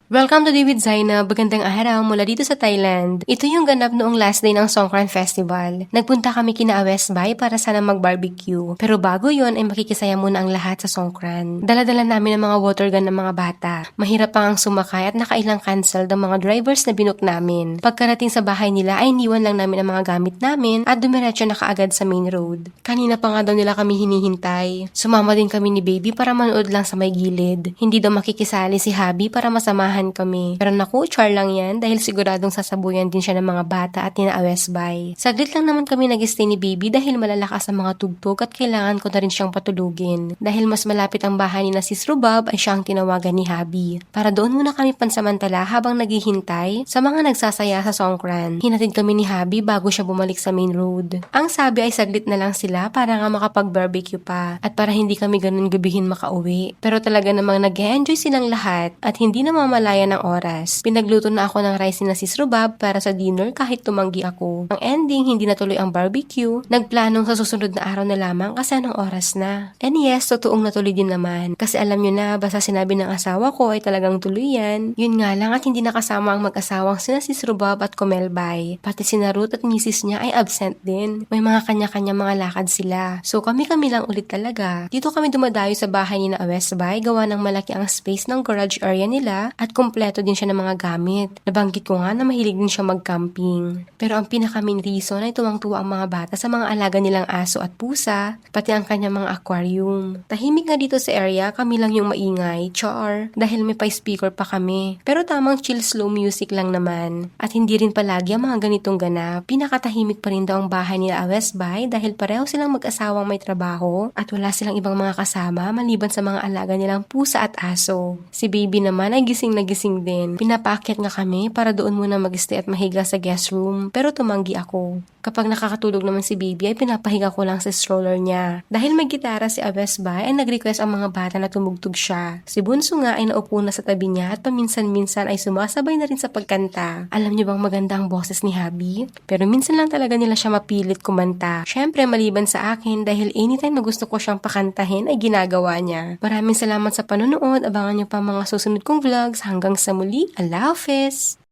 Welcome to Day with Zainab. Magandang araw mula dito sa Thailand. Ito yung ganap noong last day ng Songkran Festival. Nagpunta kami kina West Bay para sana mag-barbecue. Pero bago yon ay makikisaya muna ang lahat sa Songkran. Dala-dala namin ang mga water gun ng mga bata. Mahirap pa ang sumakay at nakailang cancel ng mga drivers na binook namin. Pagkarating sa bahay nila ay iniwan lang namin ang mga gamit namin at dumiretso na kaagad sa main road. Kanina pa nga daw nila kami hinihintay. Sumama din kami ni Baby para manood lang sa may gilid. Hindi daw makikisali si Habi para masamahan kami. Pero naku, char lang yan dahil siguradong sasabuyan din siya ng mga bata at nina-West Bay. Saglit lang naman kami nag-stay ni Baby dahil malalakas ang mga tugtog at kailangan ko na rin siyang patulugin. Dahil mas malapit ang bahay ni na Sis Rubab ay siyang tinawagan ni Habi. Para doon muna kami pansamantala habang naghihintay sa mga nagsasaya sa Songkran. Hinatid kami ni Habi bago siya bumalik sa main road. Ang sabi ay saglit na lang sila para nga makapag-barbecue pa at para hindi kami ganun gabihin makauwi. Pero talaga namang nag-enjoy silang lahat at hindi na mamalaya ng oras. Pinagluto na ako ng rice ni na Sis Rubab para sa dinner kahit tumanggi ako. Ang ending, hindi natuloy ang barbecue. Nagplanong sa susunod na araw na lamang kasi anong oras na. And yes, totoong natuloy din naman. Kasi alam nyo na, basta sinabi ng asawa ko ay talagang tuloy yan. Yun nga lang at hindi nakasama ang mag-asawang sina Sis Rubab at Komelbay. Pati sina Ruth at misis niya ay absent din. May mga kanya-kanya mga lakad sila. So kami-kami lang ulit talaga. Dito kami dumadayo sa bahay ni na West Bay, gawa ng malaki ang space ng garage area nila at kumpleto din siya ng mga gamit. Nabanggit ko nga na mahilig din siya mag-camping. Pero ang pinaka-main reason ay tuwang-tuwa ang mga bata sa mga alaga nilang aso at pusa, pati ang kanyang mga aquarium. Tahimik nga dito sa area, kami lang yung maingay, char, dahil may pa-speaker pa kami. Pero tamang chill slow music lang naman. At hindi rin palagi ang mga ganitong ganap. Pinakatahimik pa rin daw ang bahay nila West Bay dahil pareho silang mag-asawang may trabaho at wala silang ibang mga kasama maliban sa mga alaga nilang pusa at aso. Si Baby naman ay gising na gising din. Pinapaakyat nga kami para doon muna mag-stay at mahiga sa guest room pero tumanggi ako. Kapag nakakatulog naman si Baby ay pinapahiga ko lang sa stroller niya. Dahil may gitara si West Bay ay nag-request ang mga bata na tumugtog siya. Si Bunso nga ay naupo na sa tabi niya at paminsan-minsan ay sumasabay na rin sa pagkanta. Alam niyo bang maganda ang boses ni Habi? Pero minsan lang talaga nila siya mapilit kumanta. Syempre maliban sa akin dahil anytime na gusto ko siyang pakantahin ay ginagawa niya. Maraming salamat sa panonood. Abangan niyo pa mga susunod kong vlogs. Hanggang sa muli. Allah Hafiz!